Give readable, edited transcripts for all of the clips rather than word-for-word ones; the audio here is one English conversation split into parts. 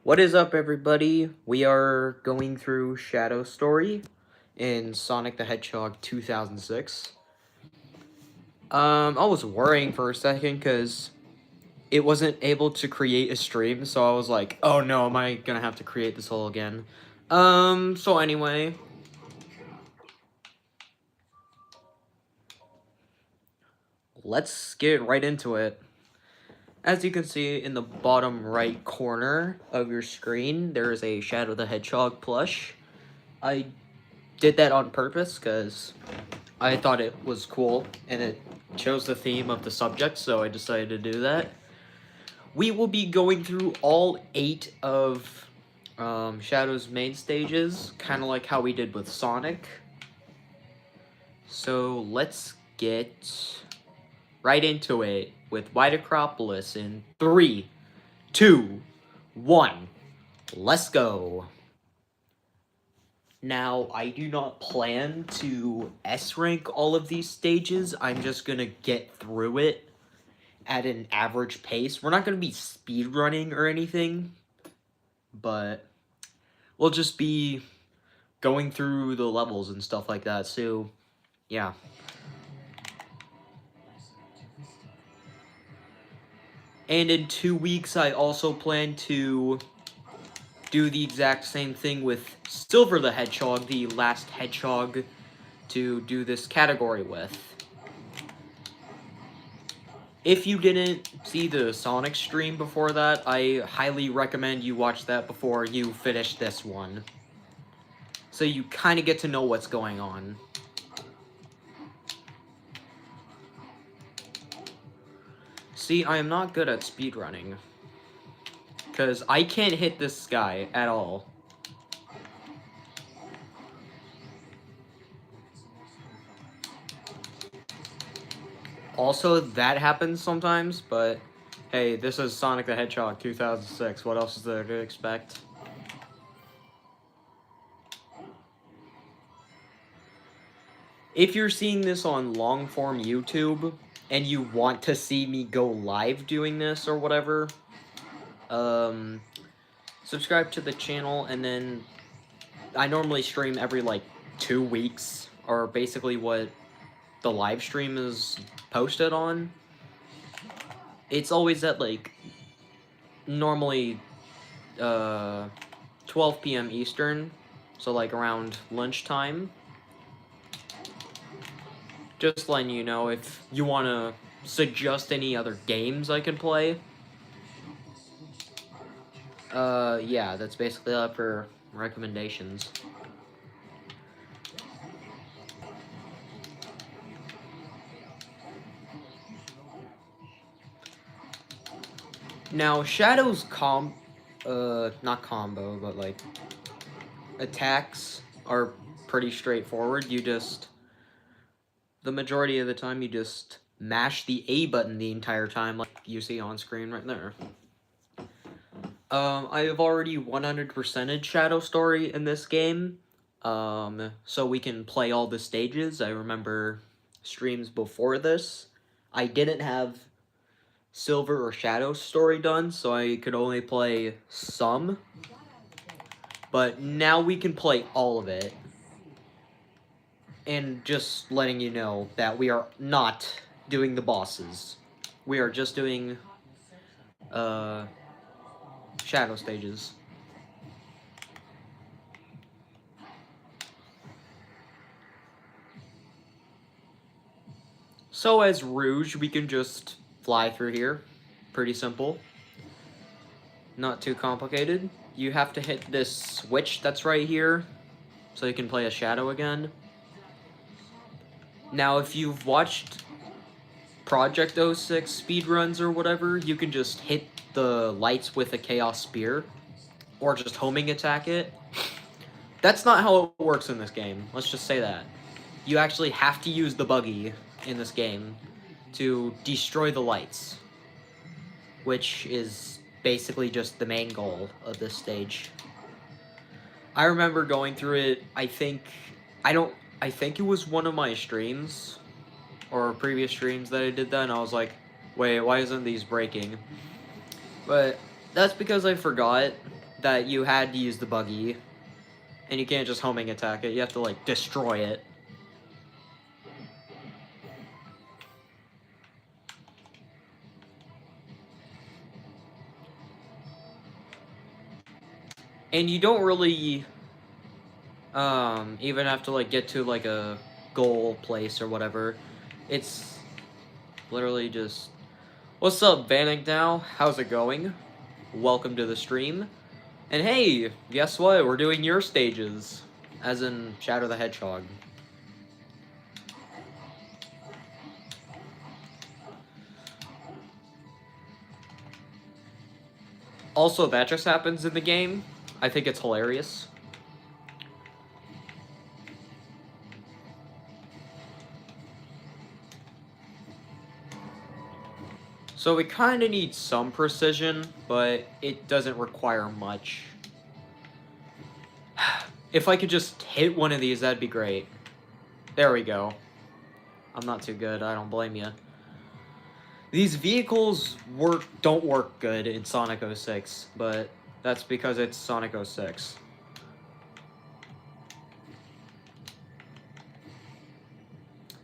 What is up, everybody? We are going through Shadow Story in Sonic the Hedgehog 2006. I was worrying for a second because it wasn't able to create a stream, so I was like, oh no, am I gonna have to create this all again? So anyway. Let's get right into it. As you can see in the bottom right corner of your screen, there is a Shadow the Hedgehog plush. I did that on purpose because I thought it was cool and it chose the theme of the subject, so I decided to do that. We will be going through all 8 of Shadow's main stages, kind of like how we did with Sonic. So let's get right into it with White Acropolis in 3, 2, 1. Let's go. Now, I do not plan to S-rank all of these stages. I'm just gonna get through it at an average pace. We're not gonna be speedrunning or anything, but we'll just be going through the levels and stuff like that, so yeah. And in 2 weeks, I also plan to do the exact same thing with Silver the Hedgehog, the last hedgehog to do this category with. If you didn't see the Sonic stream before that, I highly recommend you watch that before you finish this one. So you kind of get to know what's going on. See, I am not good at speedrunning. Because I can't hit this guy at all. Also, that happens sometimes, but hey, this is Sonic the Hedgehog 2006. What else is there to expect? If you're seeing this on long-form YouTube, and you want to see me go live doing this or whatever, subscribe to the channel, and then I normally stream every, 2 weeks, or basically what the live stream is posted on. It's always at, normally, 12 p.m. Eastern, so, around lunchtime. Just letting you know if you want to suggest any other games I can play. Yeah, that's basically up for recommendations. Now, Shadow's not combo, but, attacks are pretty straightforward. The majority of the time, you just mash the A button the entire time, like you see on screen right there. I have already 100%ed Shadow Story in this game, so we can play all the stages. I remember streams before this. I didn't have Silver or Shadow Story done, so I could only play some. But now we can play all of it. And just letting you know that we are not doing the bosses. We are just doing Shadow stages. So as Rouge, we can just fly through here. Pretty simple. Not too complicated. You have to hit this switch that's right here, so you can play a Shadow again. Now, if you've watched Project 06 speedruns or whatever, you can just hit the lights with a Chaos Spear, or just homing attack it. That's not how it works in this game, let's just say that. You actually have to use the buggy in this game to destroy the lights, which is basically just the main goal of this stage. I remember going through it, I think it was one of my streams, or previous streams that I did that, and I was like, wait, why isn't these breaking? But that's because I forgot that you had to use the buggy. And you can't just homing attack it, you have to, like, destroy it. And you don't really even have to, like, get to, like, a goal place or whatever. It's literally just... What's up, Vanigdow? How's it going? Welcome to the stream. And hey, guess what? We're doing your stages. As in Shadow the Hedgehog. Also, that just happens in the game. I think it's hilarious. So we kind of need some precision, but it doesn't require much. If I could just hit one of these, that'd be great. There we go. I'm not too good, I don't blame you. These vehicles don't work good in Sonic 06, but that's because it's Sonic 06.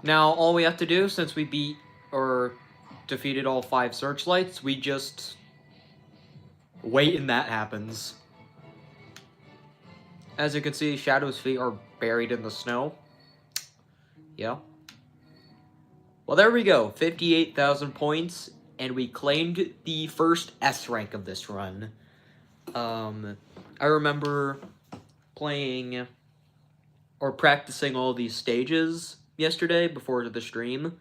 Now, all we have to do, since we beat or defeated all 5 searchlights, we just wait and that happens. As you can see, Shadow's feet are buried in the snow. Yeah. Well, there we go. 58,000 points, and we claimed the first S rank of this run. I remember playing or practicing all these stages yesterday before the stream,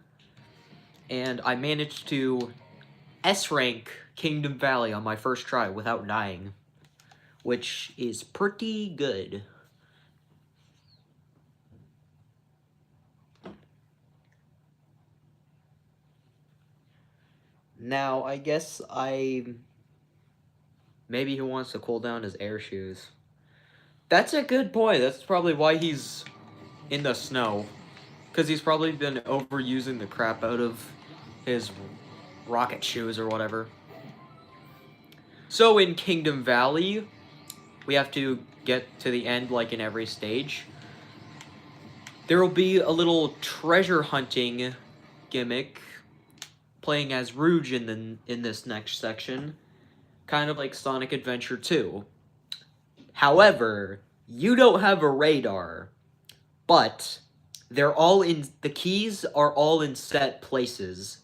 and I managed to S rank Kingdom Valley on my first try without dying, which is pretty good. Now, I guess maybe he wants to cool down his air shoes. That's a good point. That's probably why he's in the snow. Because he's probably been overusing the crap out of his rocket shoes or whatever. So in Kingdom Valley, we have to get to the end like in every stage. There will be a little treasure hunting gimmick playing as Rouge in this next section, kind of like Sonic Adventure 2. However, you don't have a radar, but the keys are all in set places.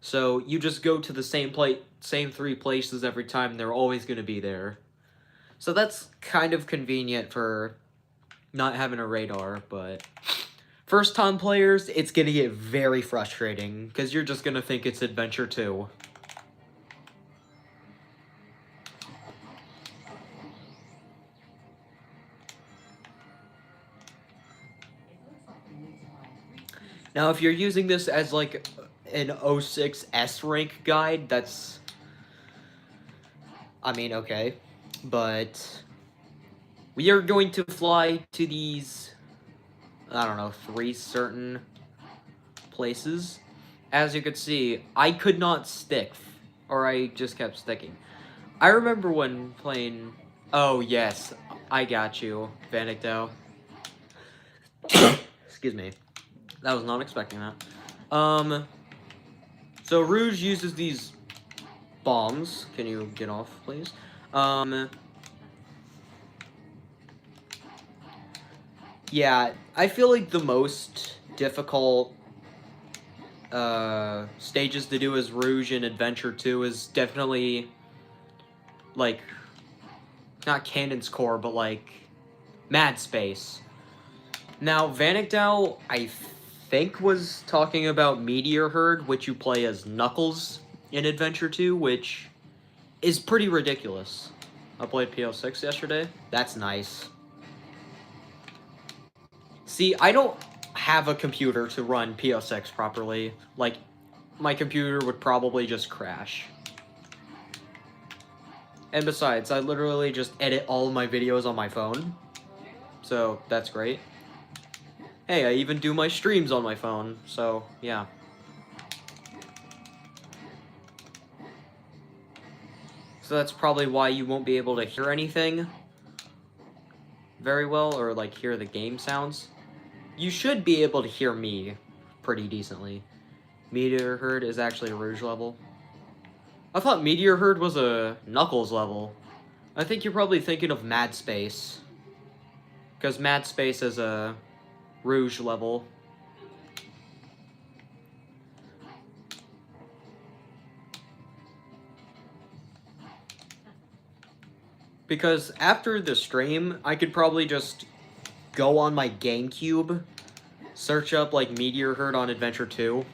So you just go to the same 3 places every time, and they're always going to be there. So that's kind of convenient for not having a radar, but first-time players, it's going to get very frustrating, because you're just going to think it's Adventure 2. Now, if you're using this as, like, an 06 S rank guide, that's... I mean, okay. But we are going to fly to these, I don't know, 3 certain places. As you could see, I could not stick, or I just kept sticking. I remember when playing... Oh, yes, I got you, Vanigdow. Excuse me. I was not expecting that. So Rouge uses these bombs. Can you get off, please? Yeah, I feel like the most difficult stages to do as Rouge in Adventure 2 is definitely, like, not Cannon's Core, but, like, Mad Space. Now, Vanigdow, I think, was talking about Meteor Herd, which you play as Knuckles in Adventure 2, which is pretty ridiculous. I played PO6 yesterday. That's nice. See, I don't have a computer to run PO6 properly. Like, my computer would probably just crash. And besides, I literally just edit all of my videos on my phone. So, that's great. Hey, I even do my streams on my phone, so, yeah. So that's probably why you won't be able to hear anything very well, or like hear the game sounds. You should be able to hear me pretty decently. Meteor Herd is actually a Rouge level. I thought Meteor Herd was a Knuckles level. I think you're probably thinking of Mad Space. Because Mad Space is a Rouge level. Because after the stream, I could probably just go on my GameCube, search up, like, Meteor Herd on Adventure 2.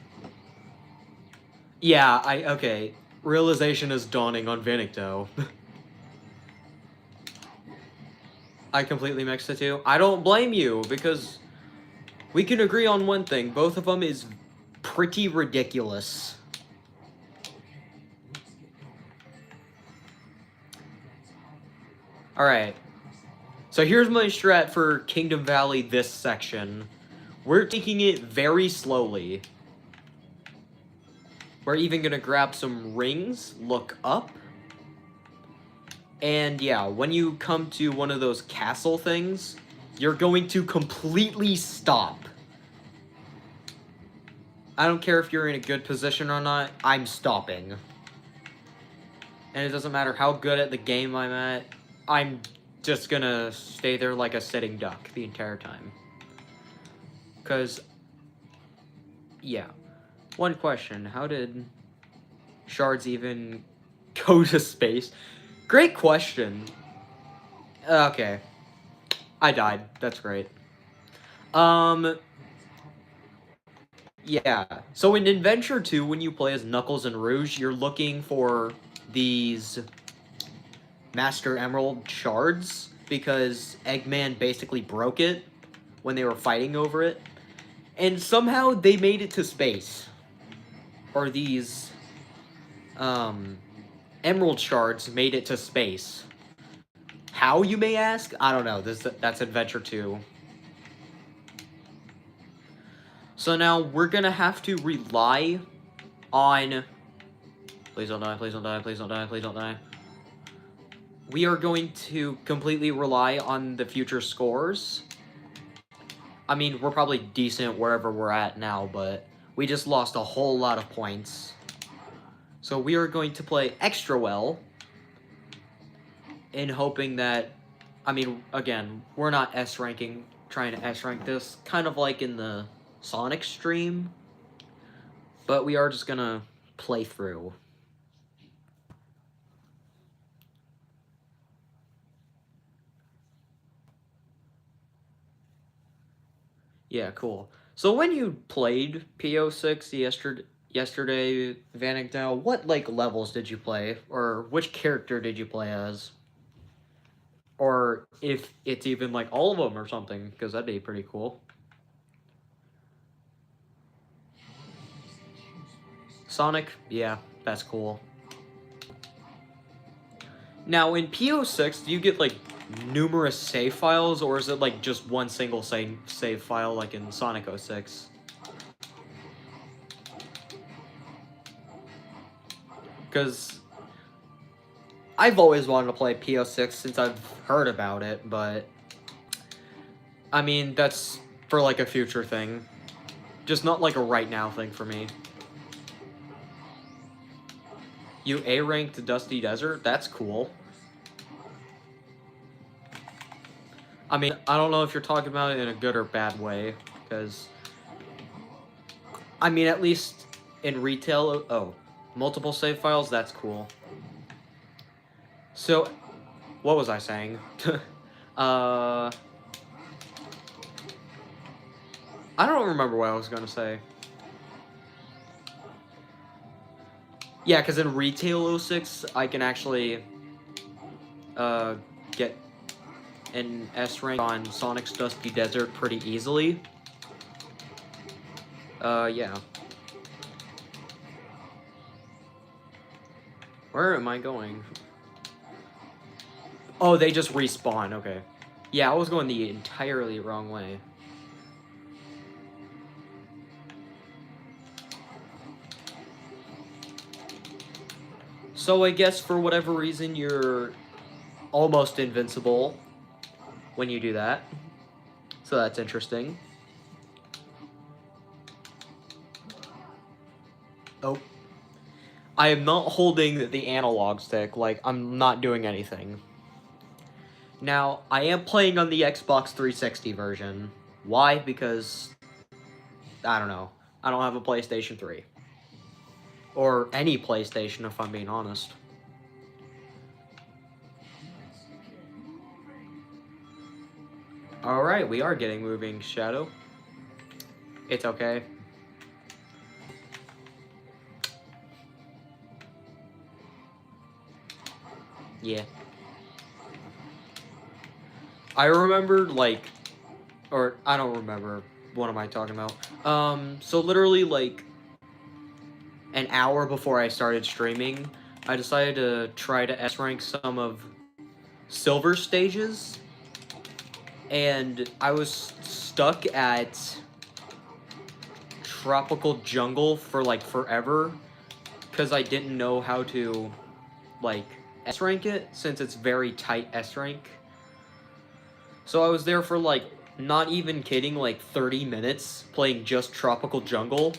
Yeah, okay. Realization is dawning on Vinnicto. I completely mixed the two. I don't blame you, because we can agree on one thing. Both of them is pretty ridiculous. Alright. So here's my strat for Kingdom Valley this section. We're taking it very slowly. We're even gonna grab some rings, look up. And yeah, when you come to one of those castle things, you're going to completely stop. I don't care if you're in a good position or not, I'm stopping. And it doesn't matter how good at the game I'm at, I'm just gonna stay there like a sitting duck the entire time. Because, yeah. One question, how did shards even go to space? Great question. Okay. I died. That's great. Yeah. So in Adventure 2, when you play as Knuckles and Rouge, you're looking for these Master Emerald shards, because Eggman basically broke it when they were fighting over it. And somehow they made it to space. Or these, Emerald shards made it to space. How, you may ask? I don't know. That's Adventure 2. So now we're gonna have to rely on... Please don't die, please don't die, please don't die, please don't die. We are going to completely rely on the future scores. I mean, we're probably decent wherever we're at now, but we just lost a whole lot of points. So we are going to play extra well, in hoping that, I mean, again, we're not S-ranking, trying to S-rank this, kind of like in the Sonic stream, but we are just gonna play through. Yeah, cool. So when you played PO6 yesterday, Vanigdale, what, like, levels did you play? Or which character did you play as? Or if it's even, like, all of them or something, because that'd be pretty cool. Sonic? Yeah, that's cool. Now, in PO6, do you get, like, numerous save files, or is it, like, just one single save file, like in Sonic 06? Because I've always wanted to play PO6 since I've heard about it, but I mean, that's for, like, a future thing. Just not, like, a right now thing for me. You A-ranked Dusty Desert? That's cool. I mean, I don't know if you're talking about it in a good or bad way, because... I mean, at least in retail... Oh, multiple save files? That's cool. So, what was I saying? I don't remember what I was gonna say. Yeah, because in Retail 06, I can actually get an S rank on Sonic's Dusty Desert pretty easily. Yeah. Where am I going? Oh, they just respawn, okay. Yeah, I was going the entirely wrong way. So I guess for whatever reason you're almost invincible when you do that. So that's interesting. Oh. I am not holding the analog stick, like, I'm not doing anything. Now, I am playing on the Xbox 360 version. Why? Because, I don't know. I don't have a PlayStation 3. Or any PlayStation, if I'm being honest. Alright, we are getting moving, Shadow. It's okay. Yeah. I remember, like, or I don't remember. What am I talking about? So literally, like, an hour before I started streaming, I decided to try to S-rank some of Silver stages, and I was stuck at Tropical Jungle for, like, forever, because I didn't know how to, like, S-rank it, since it's very tight S-rank. So I was there for, like, not even kidding, like 30 minutes playing just Tropical Jungle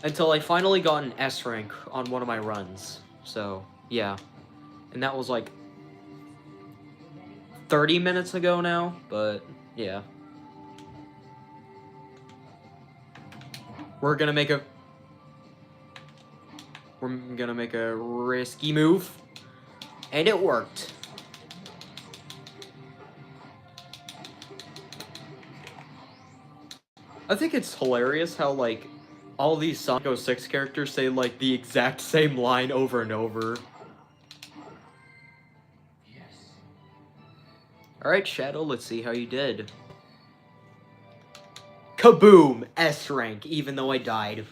until I finally got an S rank on one of my runs. So, yeah. And that was like 30 minutes ago now, but yeah. We're gonna make a risky move, and it worked. I think it's hilarious how, like, all these Sonic 06 characters say, like, the exact same line over and over. Alright, Shadow, let's see how you did. Kaboom! S rank, even though I died.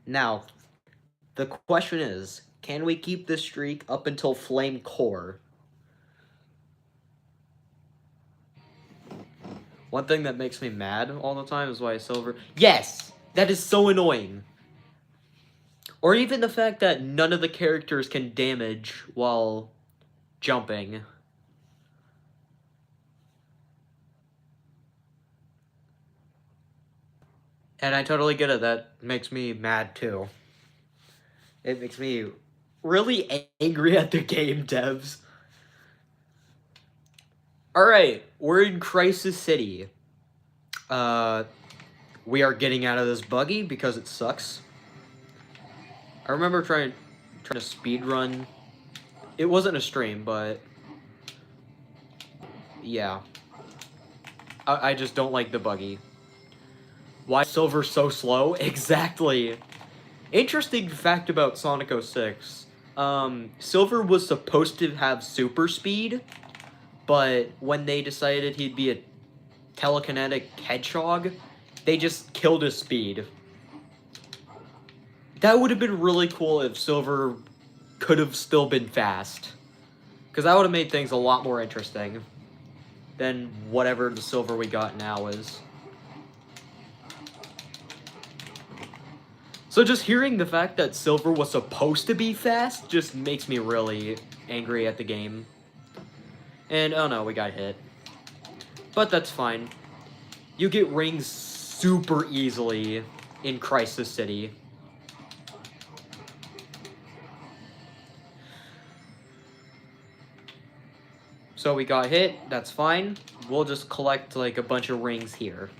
Now, the question is, can we keep this streak up until Flame Core? One thing that makes me mad all the time is why Silver... Yes! That is so annoying! Or even the fact that none of the characters can damage while jumping. And I totally get it, that makes me mad too. It makes me really angry at the game devs. Alright, we're in Crisis City. We are getting out of this buggy because it sucks. I remember trying to speedrun. It wasn't a stream, but yeah. I just don't like the buggy. Why is Silver so slow? Exactly. Interesting fact about Sonic 06. Silver was supposed to have super speed, but when they decided he'd be a telekinetic hedgehog, they just killed his speed. That would have been really cool if Silver could have still been fast. Because that would have made things a lot more interesting than whatever the Silver we got now is. So just hearing the fact that Silver was supposed to be fast just makes me really angry at the game. And, oh no, we got hit. But that's fine. You get rings super easily in Crisis City. So we got hit, that's fine. We'll just collect, like, a bunch of rings here.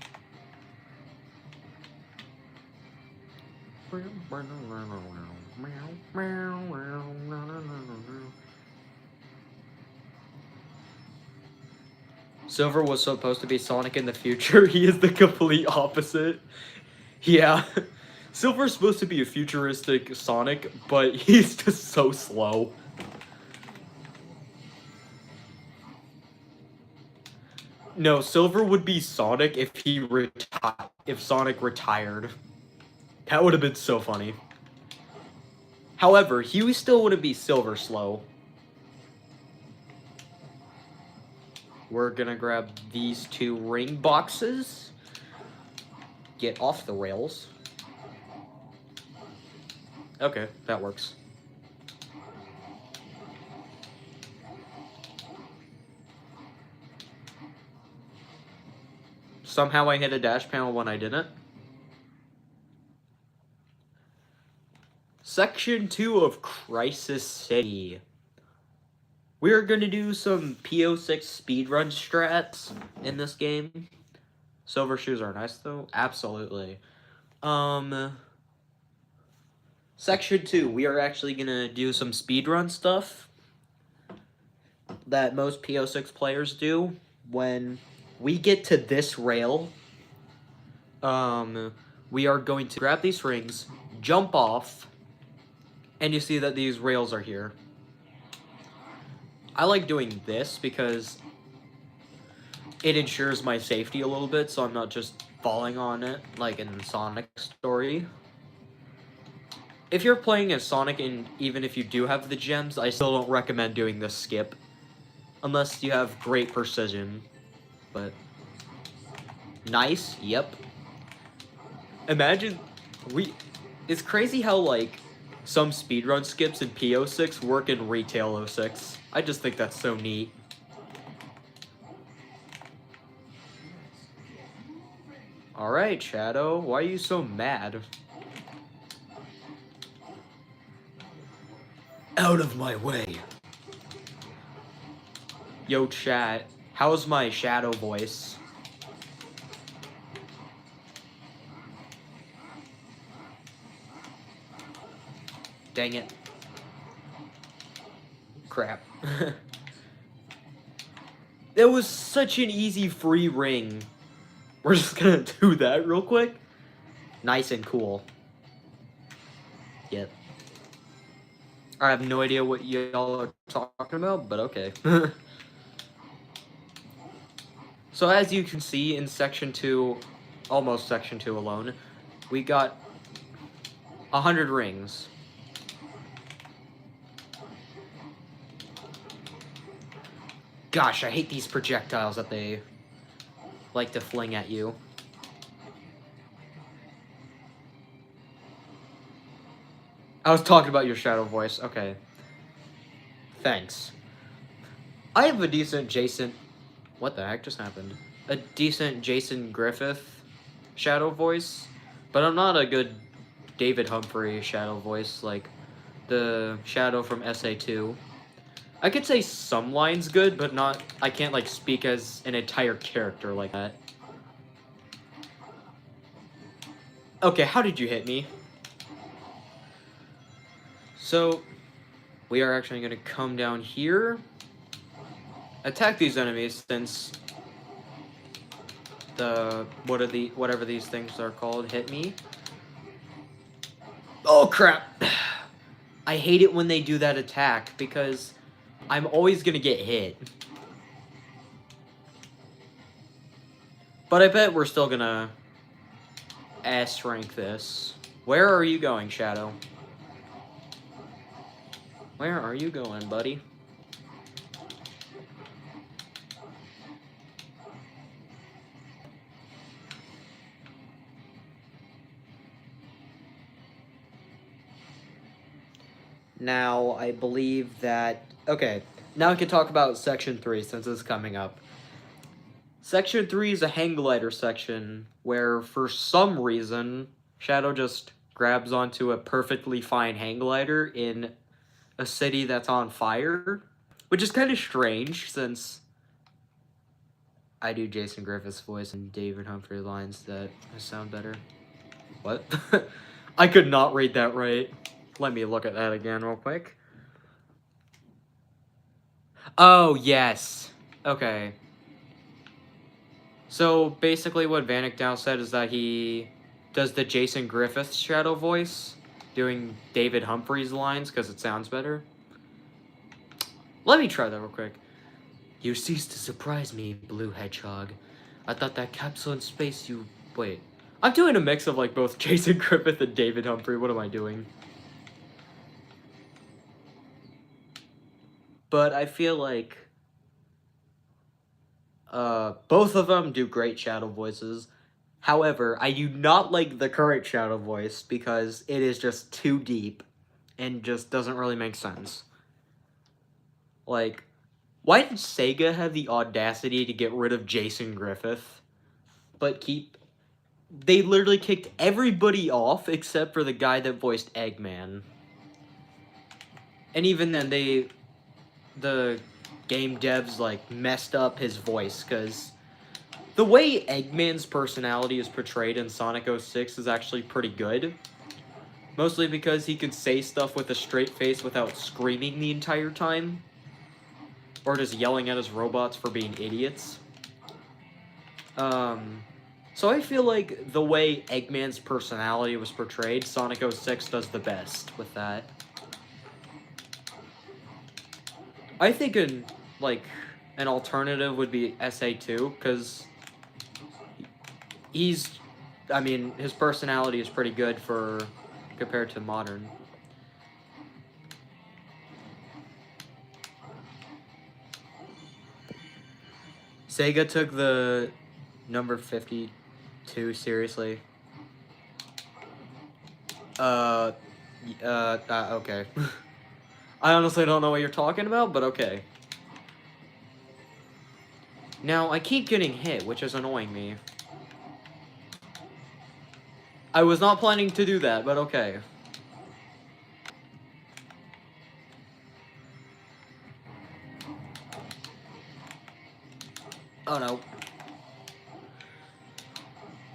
Silver was supposed to be Sonic in the future. He is the complete opposite. Yeah. Silver's supposed to be a futuristic Sonic, but he's just so slow. No, Silver would be Sonic if Sonic retired. That would have been so funny. However, Huey still wouldn't be Silver slow. We're gonna grab these 2 ring boxes. Get off the rails. Okay, that works. Somehow I hit a dash panel when I didn't. Section 2 of Crisis City. We're gonna do some PO6 speedrun strats in this game. Silver shoes are nice though, absolutely. Section 2, we are actually gonna do some speedrun stuff that most PO6 players do. When we get to this rail, we are going to grab these rings, jump off, and you see that these rails are here. I like doing this because it ensures my safety a little bit, so I'm not just falling on it like in Sonic Story. If you're playing as Sonic, and even if you do have the gems, I still don't recommend doing this skip. Unless you have great precision. But... nice, yep. Imagine... it's crazy how, like, some speedrun skips in PO6 work in Retail 06. I just think that's so neat. Alright, Shadow, why are you so mad? Out of my way. Yo, chat, how's my Shadow voice? Dang it. Crap. That was such an easy free ring. We're just gonna do that real quick. Nice and cool. Yep. I have no idea what y'all are talking about, but okay. So as you can see in Section 2, almost Section 2 alone, we got 100 rings. Gosh, I hate these projectiles that they like to fling at you. I was talking about your Shadow voice. Okay. Thanks. I have a decent Jason... What the heck just happened? A decent Jason Griffith Shadow voice, but I'm not a good David Humphrey Shadow voice like the Shadow from SA2. I could say some lines good, but not... I can't, like, speak as an entire character like that. Okay, how did you hit me? So, we are actually going to come down here, attack these enemies since the whatever these things are called hit me. Oh crap! I hate it when they do that attack because I'm always going to get hit. But I bet we're still going to S-rank this. Where are you going, Shadow? Where are you going, buddy? Now, I believe that... Okay, now we can talk about Section 3, since it's coming up. Section 3 is a hang glider section, where, for some reason, Shadow just grabs onto a perfectly fine hang glider in a city that's on fire, which is kind of strange, since I do Jason Griffith's voice and David Humphrey lines that sound better. What? I could not read that right. Let me look at that again real quick. Oh, yes. Okay. So, basically what Vanek Dow said is that he does the Jason Griffith Shadow voice, doing David Humphrey's lines, because it sounds better. Let me try that real quick. You ceased to surprise me, Blue Hedgehog. I thought that capsule in space you... Wait. I'm doing a mix of, like, both Jason Griffith and David Humphrey. What am I doing? But I feel like... both of them do great Shadow voices. However, I do not like the current Shadow voice because it is just too deep. and just doesn't really make sense. Like, why did Sega have the audacity to get rid of Jason Griffith, but keep... They literally kicked everybody off except for the guy that voiced Eggman. And even then, the game devs, like, messed up his voice, because the way Eggman's personality is portrayed in Sonic 06 is actually pretty good. Mostly because he could say stuff with a straight face without screaming the entire time. Or just yelling at his robots for being idiots. So I feel like the way Eggman's personality was portrayed, Sonic 06 does the best with that. I think an alternative would be SA2, because his personality is pretty good compared to modern. Sega took the number 52 seriously. Okay. I honestly don't know what you're talking about, but okay. Now, I keep getting hit, which is annoying me. I was not planning to do that, but okay. Oh no.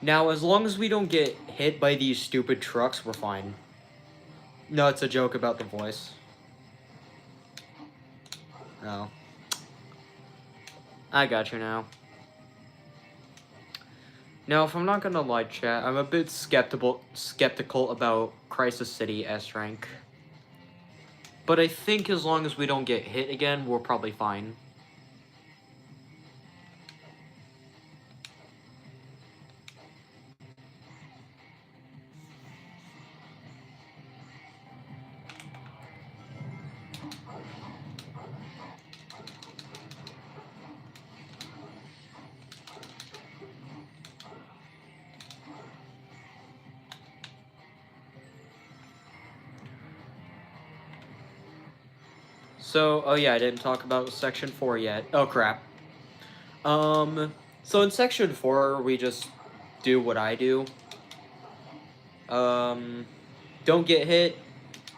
Now, as long as we don't get hit by these stupid trucks, we're fine. No, it's a joke about the voice. No. I got you now. Now, if I'm not gonna lie, chat, I'm a bit skeptical about Crisis City S rank. But I think as long as we don't get hit again, we're probably fine. So, oh yeah, I didn't talk about Section 4 yet. Oh crap. So in Section 4, we just do what I do. Don't get hit.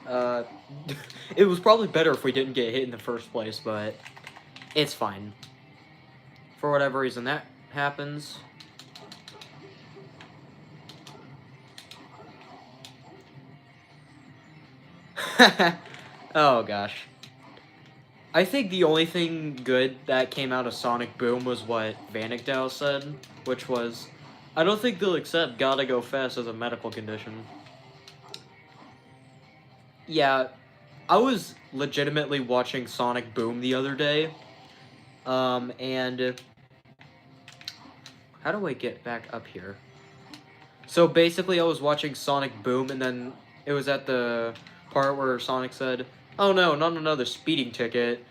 It was probably better if we didn't get hit in the first place, but it's fine. For whatever reason that happens. Oh gosh. I think the only thing good that came out of Sonic Boom was what Vanigdal said, which was, I don't think they'll accept Gotta Go Fast as a medical condition. Yeah, I was legitimately watching Sonic Boom the other day, and how do I get back up here? So basically I was watching Sonic Boom, and then it was at the part where Sonic said, "Oh no, not another speeding ticket.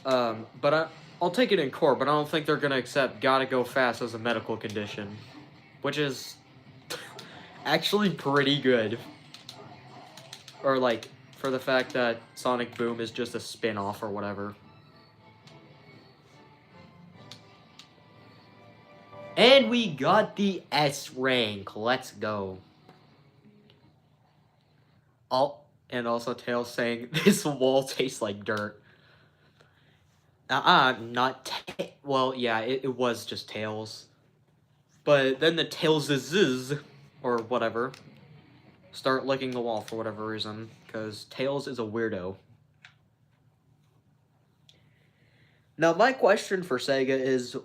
But I'll take it in court, but I don't think they're gonna accept Gotta Go Fast as a medical condition," which is actually pretty good. Or like, for the fact that Sonic Boom is just a spin-off or whatever. And we got the S rank. Let's go. And also Tails saying, "This wall tastes like dirt." Not well, yeah, it was just Tails. But then the Tailses, or whatever, start licking the wall for whatever reason, because Tails is a weirdo. Now, my question for Sega is,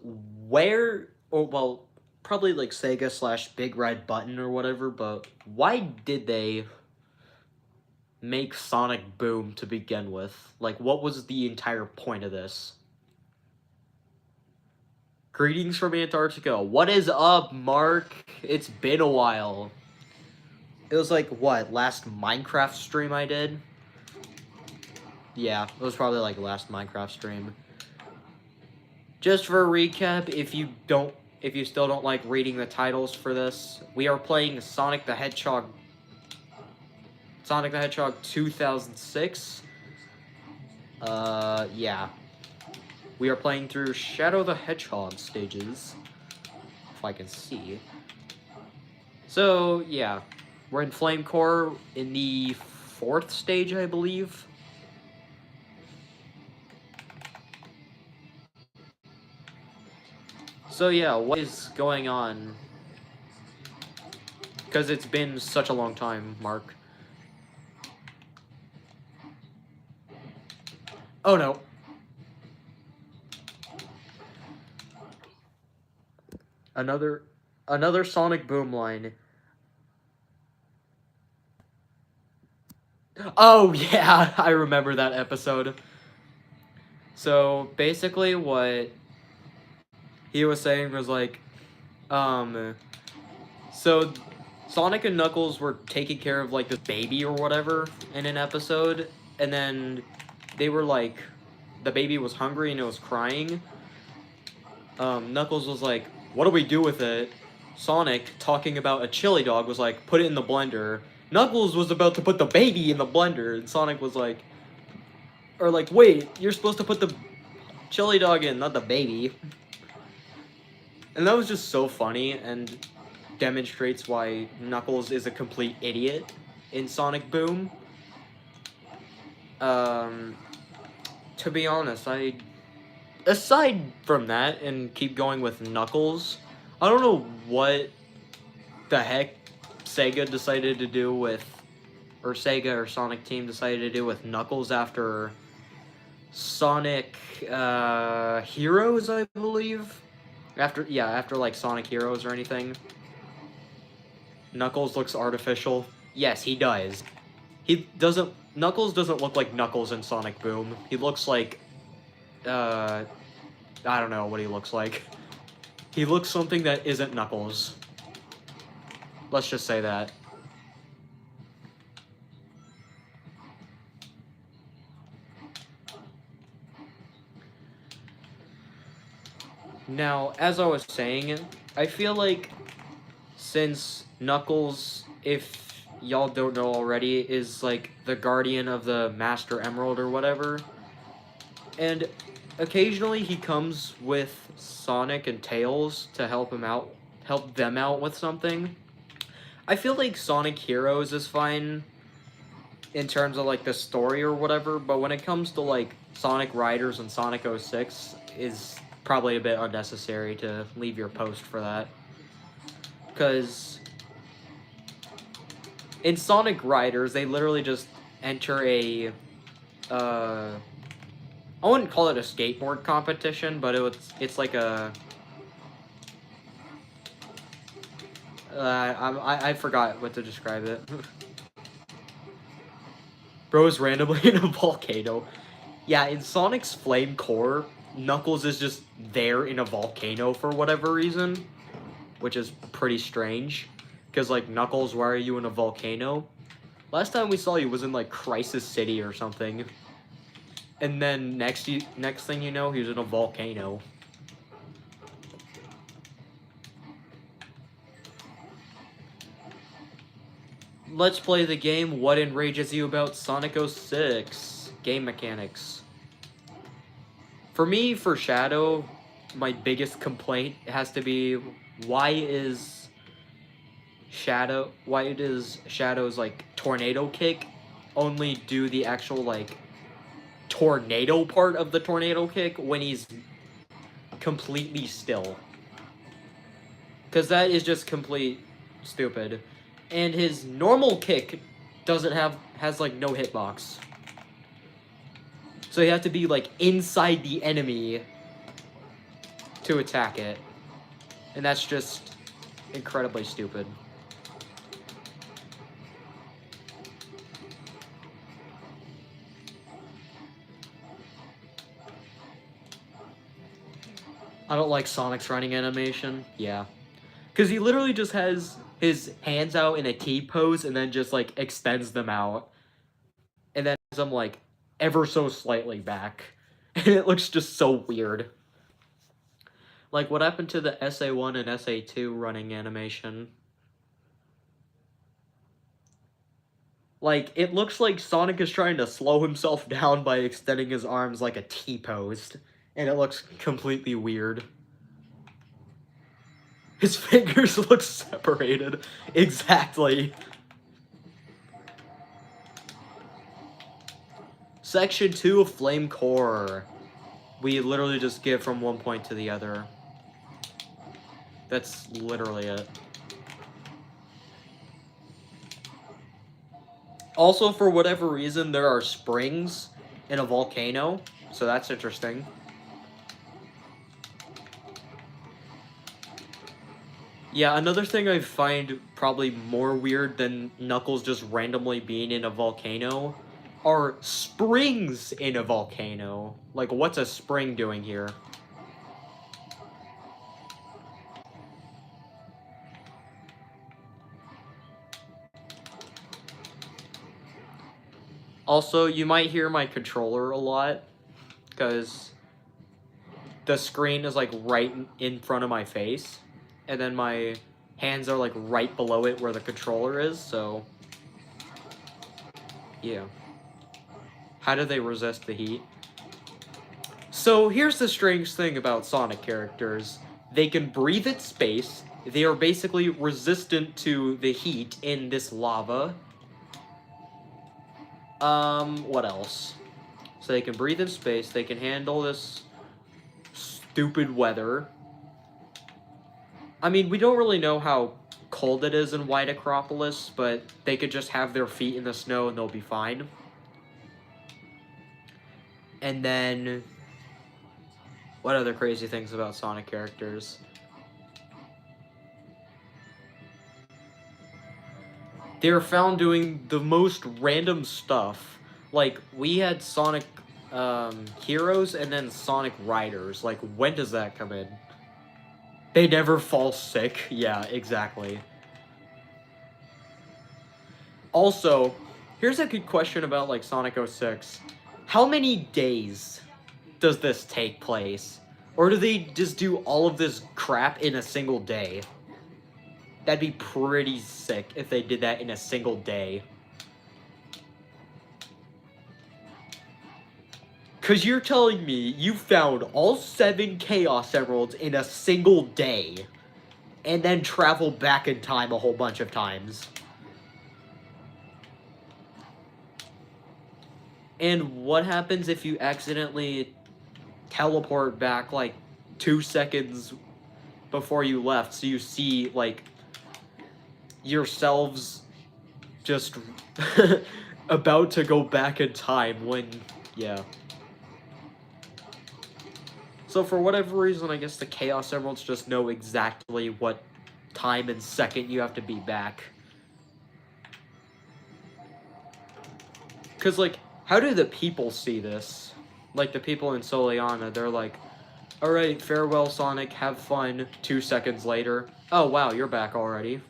probably like Sega / Big Red Button or whatever, but why did they make Sonic Boom to begin with? Like, what was the entire point of this? Greetings from Antarctica. What is up, Mark? It's been a while. It was like, what, last Minecraft stream I did? Yeah, it was probably like last Minecraft stream. Just for a recap, if you still don't like reading the titles for this, we are playing Sonic the Hedgehog Sonic the Hedgehog 2006. Yeah. We are playing through Shadow the Hedgehog stages, if I can see. So, yeah. We're in Flame Core in the 4th stage, I believe. So, yeah, what is going on? Because it's been such a long time, Mark. Oh, no. Another Sonic Boom line. Oh, yeah, I remember that episode. So, basically what he was saying was like, so Sonic and Knuckles were taking care of like this baby or whatever in an episode, and then they were like, the baby was hungry and it was crying. Knuckles was like, what do we do with it? Sonic, talking about a chili dog, was like, put it in the blender. Knuckles was about to put the baby in the blender, and Sonic was like, or like, wait, you're supposed to put the chili dog in, not the baby. And that was just so funny and demonstrates why Knuckles is a complete idiot in Sonic Boom. To be honest, aside from that and keep going with Knuckles, I don't know what the heck Sega decided to do with, or Sega or Sonic Team decided to do with Knuckles after Sonic Heroes, I believe. After like Sonic Heroes or anything. Knuckles looks artificial. Yes, he does. Knuckles doesn't look like Knuckles in Sonic Boom. He looks like, I don't know what he looks like. He looks something that isn't Knuckles. Let's just say that. Now, as I was saying, I feel like since Knuckles, if y'all don't know already, is like the guardian of the Master Emerald or whatever, and occasionally he comes with Sonic and Tails to help them out with something. I feel like Sonic Heroes is fine in terms of like the story or whatever, but when it comes to like Sonic Riders and Sonic 06 is probably a bit unnecessary to leave your post for that. Because in Sonic Riders, they literally just enter a, I wouldn't call it a skateboard competition, but it's like a, I forgot what to describe it. Bro is randomly in a volcano. Yeah, in Sonic's Flame Core, Knuckles is just there in a volcano for whatever reason, which is pretty strange. Because, like, Knuckles, why are you in a volcano? Last time we saw you was in, like, Crisis City or something. And then next thing you know, he was in a volcano. Let's play the game. What enrages you about Sonic 06? Game mechanics. For me, for Shadow, my biggest complaint has to be, why does Shadow's, like, tornado kick only do the actual, like, tornado part of the tornado kick when he's completely still? Because that is just complete stupid. And his normal kick has like no hitbox. So you have to be like inside the enemy to attack it. And that's just incredibly stupid. I don't like Sonic's running animation. Yeah. Because he literally just has his hands out in a T pose and then just like extends them out. And then has them like ever so slightly back. And it looks just so weird. Like, what happened to the SA1 and SA2 running animation? Like, it looks like Sonic is trying to slow himself down by extending his arms like a T-pose. And it looks completely weird. His fingers look separated. Exactly. Section 2 of Flame Core. We literally just give from one point to the other. That's literally it. Also, for whatever reason, there are springs in a volcano, so that's interesting. Yeah, another thing I find probably more weird than Knuckles just randomly being in a volcano are springs in a volcano. Like, what's a spring doing here? Also, you might hear my controller a lot, because the screen is, like, right in front of my face, and then my hands are, like, right below it where the controller is, so... yeah. How do they resist the heat? So, here's the strange thing about Sonic characters. They can breathe at space, they are basically resistant to the heat in this lava. What else? So they can breathe in space, they can handle this stupid weather. I mean, we don't really know how cold it is in White Acropolis, but they could just have their feet in the snow and they'll be fine. And then... what other crazy things about Sonic characters? They're found doing the most random stuff. Like, we had Sonic Heroes and then Sonic Riders. Like, when does that come in? They never fall sick. Yeah, exactly. Also, here's a good question about, like, Sonic 06. How many days does this take place? Or do they just do all of this crap in a single day? That'd be pretty sick if they did that in a single day. Because you're telling me you found all 7 Chaos Emeralds in a single day, and then traveled back in time a whole bunch of times. And what happens if you accidentally teleport back, like, 2 seconds before you left, so you see, like, yourselves just about to go back in time when, yeah. So for whatever reason, I guess the Chaos Emeralds just know exactly what time and second you have to be back. Because, like, how do the people see this? Like, the people in Soleanna, they're like, alright, farewell, Sonic, have fun. 2 seconds later, oh, wow, you're back already.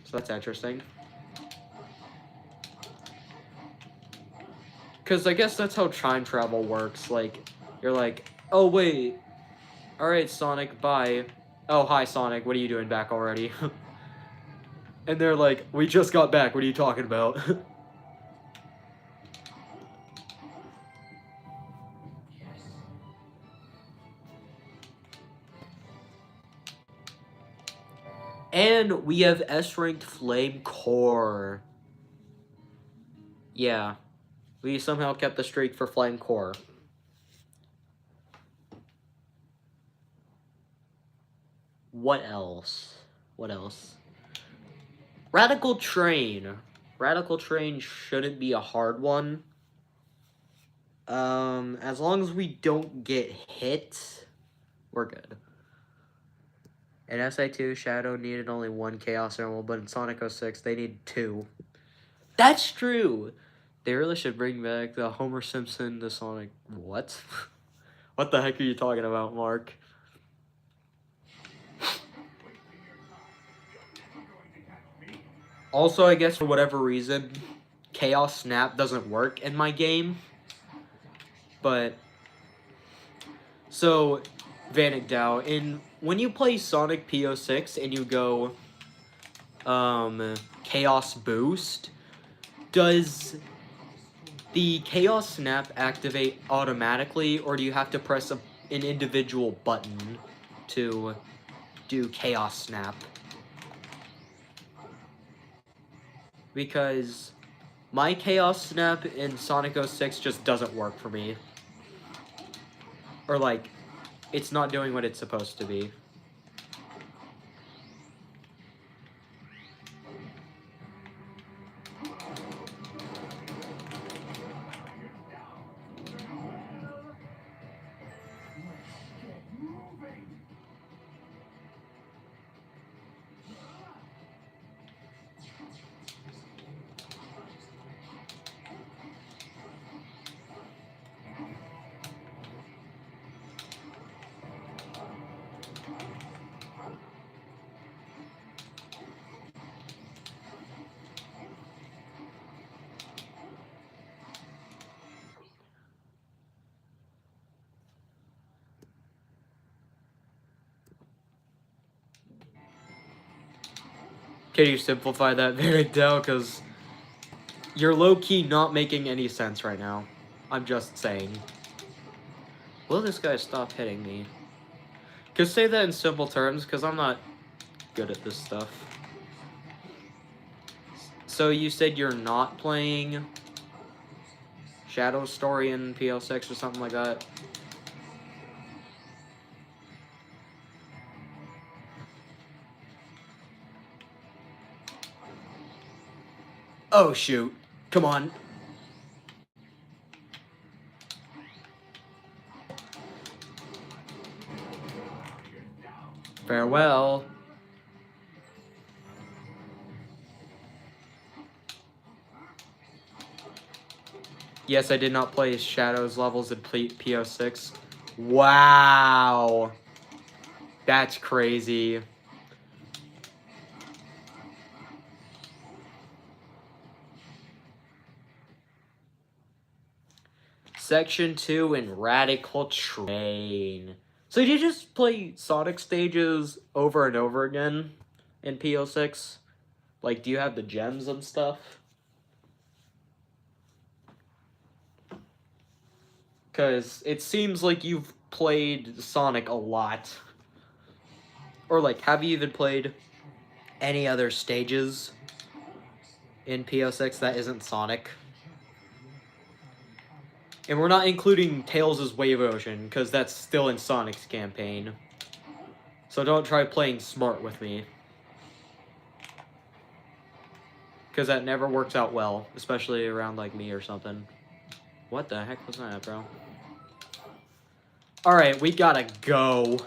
So that's interesting. Because I guess that's how time travel works. Like, you're like, oh, wait. Alright, Sonic, bye. Oh, hi, Sonic, what are you doing back already? And they're like, we just got back, what are you talking about? And we have S-Ranked Flame Core. Yeah. We somehow kept the streak for Flame Core. What else? What else? Radical Train. Radical Train shouldn't be a hard one. As long as we don't get hit, we're good. In SI2, Shadow needed only 1 Chaos Emerald, but in Sonic 06, they need 2. That's true! They really should bring back the Homer Simpson, the Sonic... What? What the heck are you talking about, Mark? Also, I guess for whatever reason, Chaos Snap doesn't work in my game. But... so, Vanek Dao, when you play Sonic P06 and you go, Chaos Boost, does the Chaos Snap activate automatically, or do you have to press an individual button to do Chaos Snap? Because my Chaos Snap in Sonic 06 just doesn't work for me. Or, like, it's not doing what it's supposed to be. Can you simplify that very down? Because you're low-key not making any sense right now. I'm just saying. Will this guy stop hitting me? Just say that in simple terms, because I'm not good at this stuff. So you said you're not playing Shadow Story in PL6 or something like that? Oh, shoot. Come on. Farewell. Yes, I did not play Shadows levels in PO6. Wow. That's crazy. Section 2 in Radical Train. So did you just play Sonic stages over and over again in PO6? Like, do you have the gems and stuff? Because it seems like you've played Sonic a lot. Or, like, have you even played any other stages in PO6 that isn't Sonic? And we're not including Tails' Wave Ocean, because that's still in Sonic's campaign. So don't try playing smart with me. Because that never works out well, especially around, like, me or something. What the heck was that, bro? Alright, we gotta go.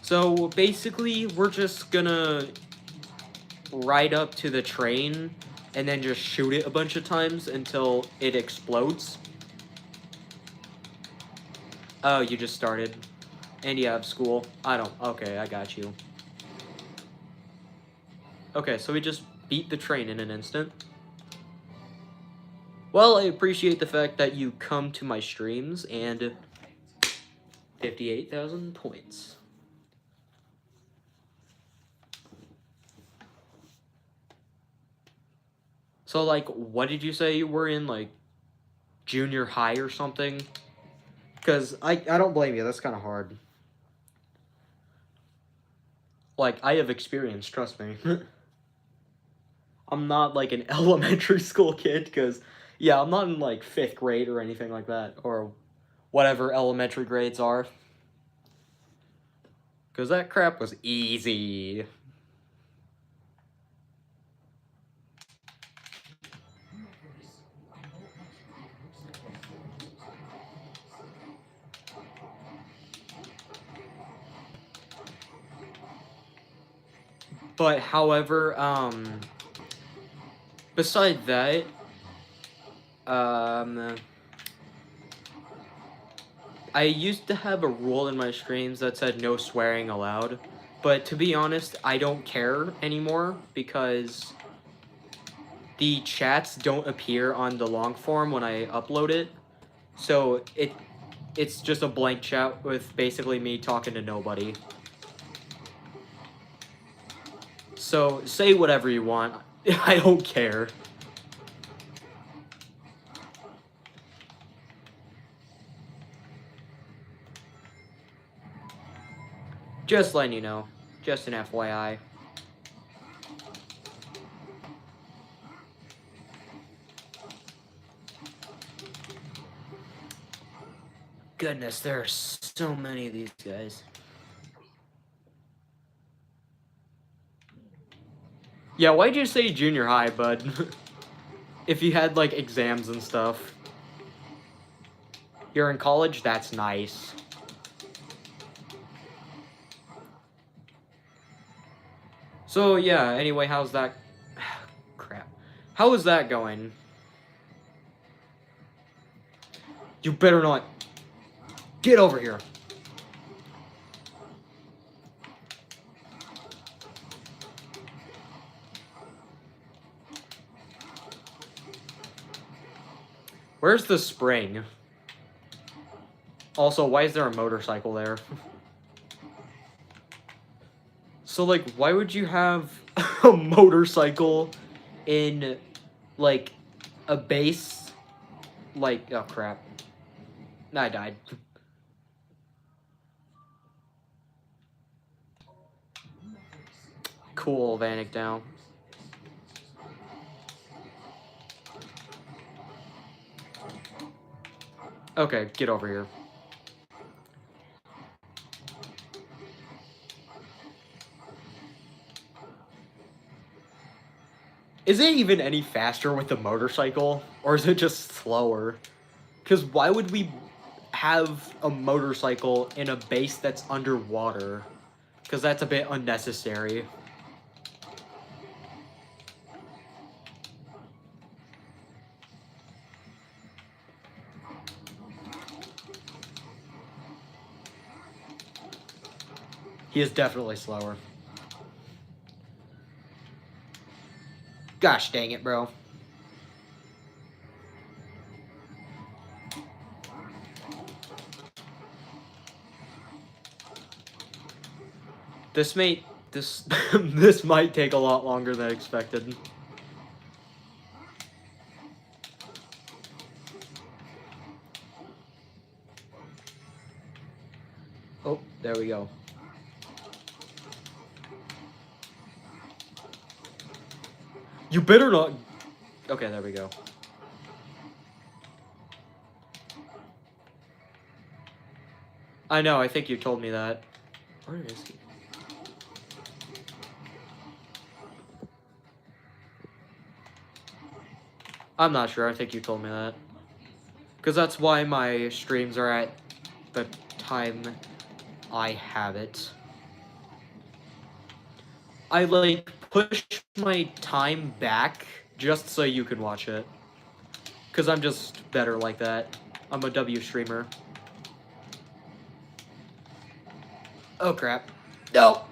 So, basically, we're just gonna ride up to the train and then just shoot it a bunch of times until it explodes. Oh, you just started. And you have school. Okay, I got you. Okay, so we just beat the train in an instant. Well, I appreciate the fact that you come to my streams, and 58,000 points. So, like, what did you say you were in, like, junior high or something? Because I don't blame you, that's kind of hard. Like, I have experience, trust me. I'm not, like, an elementary school kid, because, yeah, I'm not in, like, 5th grade or anything like that, or whatever elementary grades are. Because that crap was easy. But, however, beside that, I used to have a rule in my streams that said no swearing allowed, but to be honest, I don't care anymore because the chats don't appear on the long form when I upload it, so it's just a blank chat with basically me talking to nobody. So, say whatever you want. I don't care. Just letting you know. Just an FYI. Goodness, there are so many of these guys. Yeah, why'd you say junior high, bud? If you had, like, exams and stuff. You're in college? That's nice. So, yeah, anyway, how's that... Crap. How is that going? You better not... Get over here! Where's the spring? Also, why is there a motorcycle there? So, like, why would you have a motorcycle in, like, a base? Like, oh crap. I died. Cool, Vanek down. Okay, get over here. Is it even any faster with the motorcycle? Or is it just slower? Because why would we have a motorcycle in a base that's underwater? Because that's a bit unnecessary. He is definitely slower. Gosh dang it, bro. This this might take a lot longer than expected. Oh, there we go. You better not... Okay, there we go. I know, I think you told me that. Where is he? I'm not sure, I think you told me that. Because that's why my streams are at the time I have it. I, like, push my time back just so you can watch it. Because I'm just better like that. I'm a W streamer. Oh, crap. No!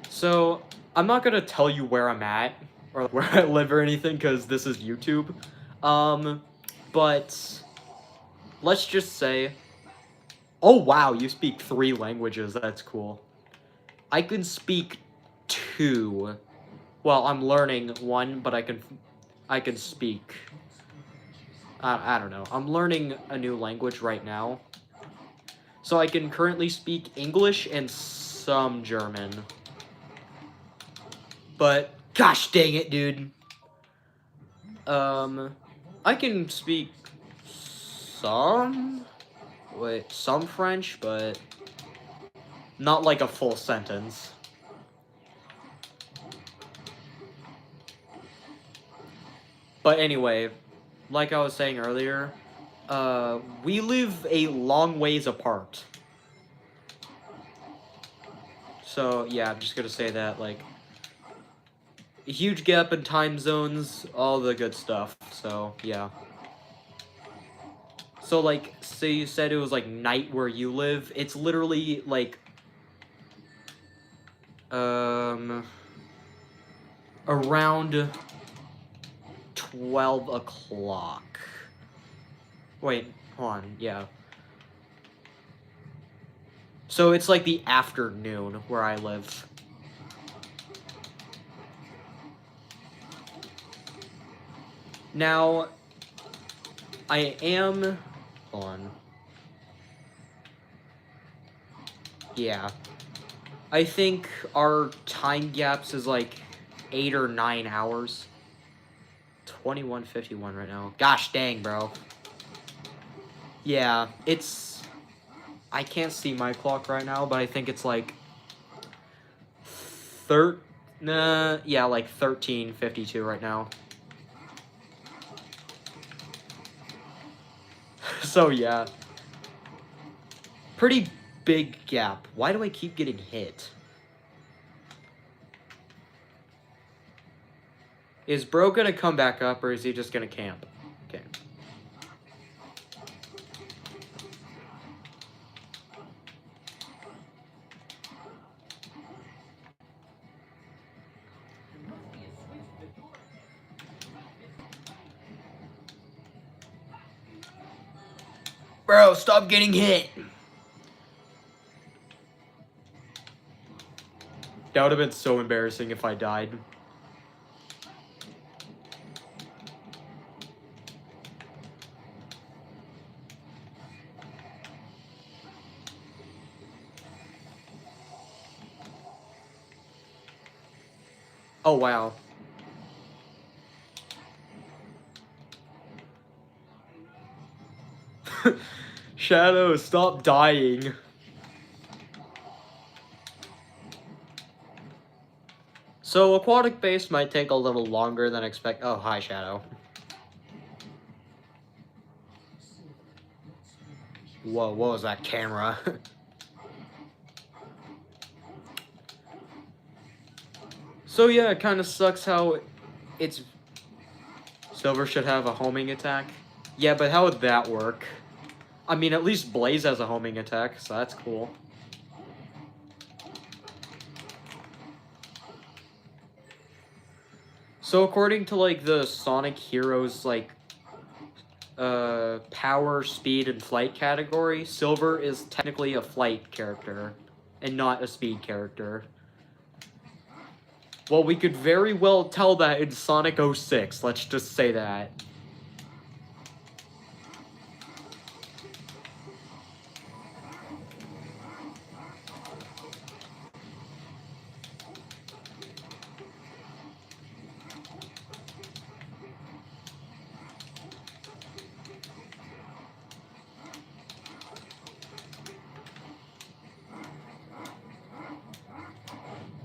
So, I'm not gonna tell you where I'm at, or where I live or anything, because this is YouTube. But let's just say... Oh, wow, you speak 3 languages. That's cool. I can speak 2. Well, I'm learning 1, but I can speak... I don't know. I'm learning a new language right now. So I can currently speak English and some German. But, gosh dang it, dude. I can speak some French, but not like a full sentence. But anyway, like I was saying earlier, we live a long ways apart. So, yeah, I'm just gonna say that, like, a huge gap in time zones, all the good stuff, so, yeah. So, like, say you said it was, like, night where you live, it's literally, like, around 12 o'clock. Wait, hold on, yeah. So it's like the afternoon where I live. Now, I am... Hold on. Yeah. I think our time gaps is like 8 or 9 hours. 21:51 right now. Gosh dang, bro. Yeah, it's... I can't see my clock right now, but I think it's like... yeah, like 13:52 right now. So, yeah. Pretty big gap. Why do I keep getting hit? Is bro gonna come back up, or is he just gonna camp? Okay. Bro, stop getting hit! That would have been so embarrassing if I died. Oh, wow. Shadow, stop dying. So, aquatic base might take a little longer than expect. Oh, hi, Shadow. Whoa, what was that camera? So, yeah, it kind of sucks how it's... Silver should have a homing attack. Yeah, but how would that work? I mean, at least Blaze has a homing attack, so that's cool. So according to, like, the Sonic Heroes, like, power, speed, and flight category, Silver is technically a flight character, and not a speed character. Well, we could very well tell that in Sonic 06, let's just say that.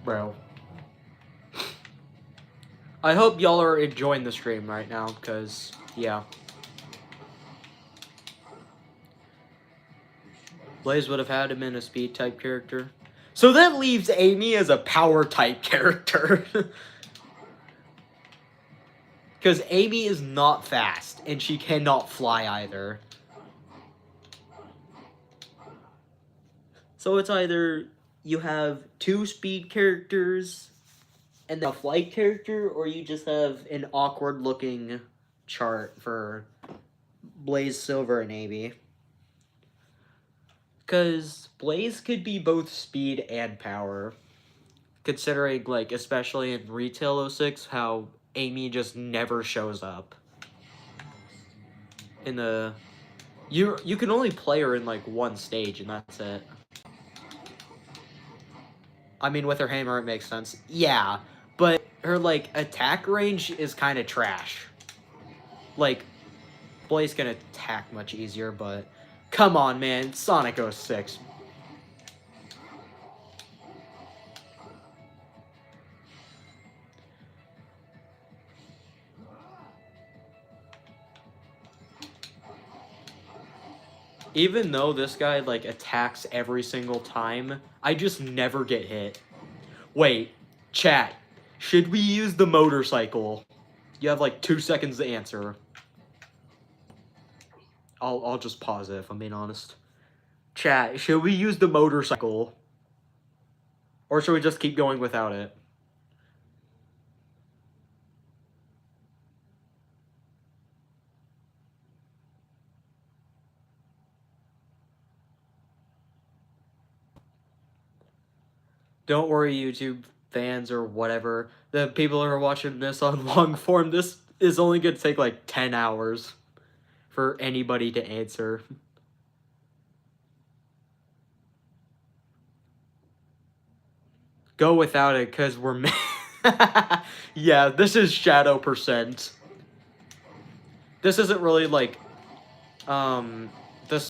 Bro. I hope y'all are enjoying the stream right now, because, yeah. Blaze would have had him in a speed type character. So that leaves Amy as a power type character. Because Amy is not fast, and she cannot fly either. So it's either you have two speed characters and then a flight character, or you just have an awkward looking chart for Blaze, Silver, and Amy. Because Blaze could be both speed and power. Considering, like, especially in Retail 06, how Amy just never shows up. In the... You can only play her in, like, one stage, and that's it. I mean, with her hammer, it makes sense. Yeah, but her, like, attack range is kind of trash. Like, Blaze can attack much easier, but... Come on, man. Sonic 06. Even though this guy, like, attacks every single time, I just never get hit. Wait, chat. Should we use the motorcycle? You have, like, 2 seconds to answer. I'll just pause it if I'm being honest. Chat, should we use the motorcycle? Or should we just keep going without it? Don't worry, YouTube fans or whatever. The people who are watching this on long form, this is only going to take like 10 hours for anybody to answer. Go without it, because we're... Yeah, this is Shadow %. This isn't really, like,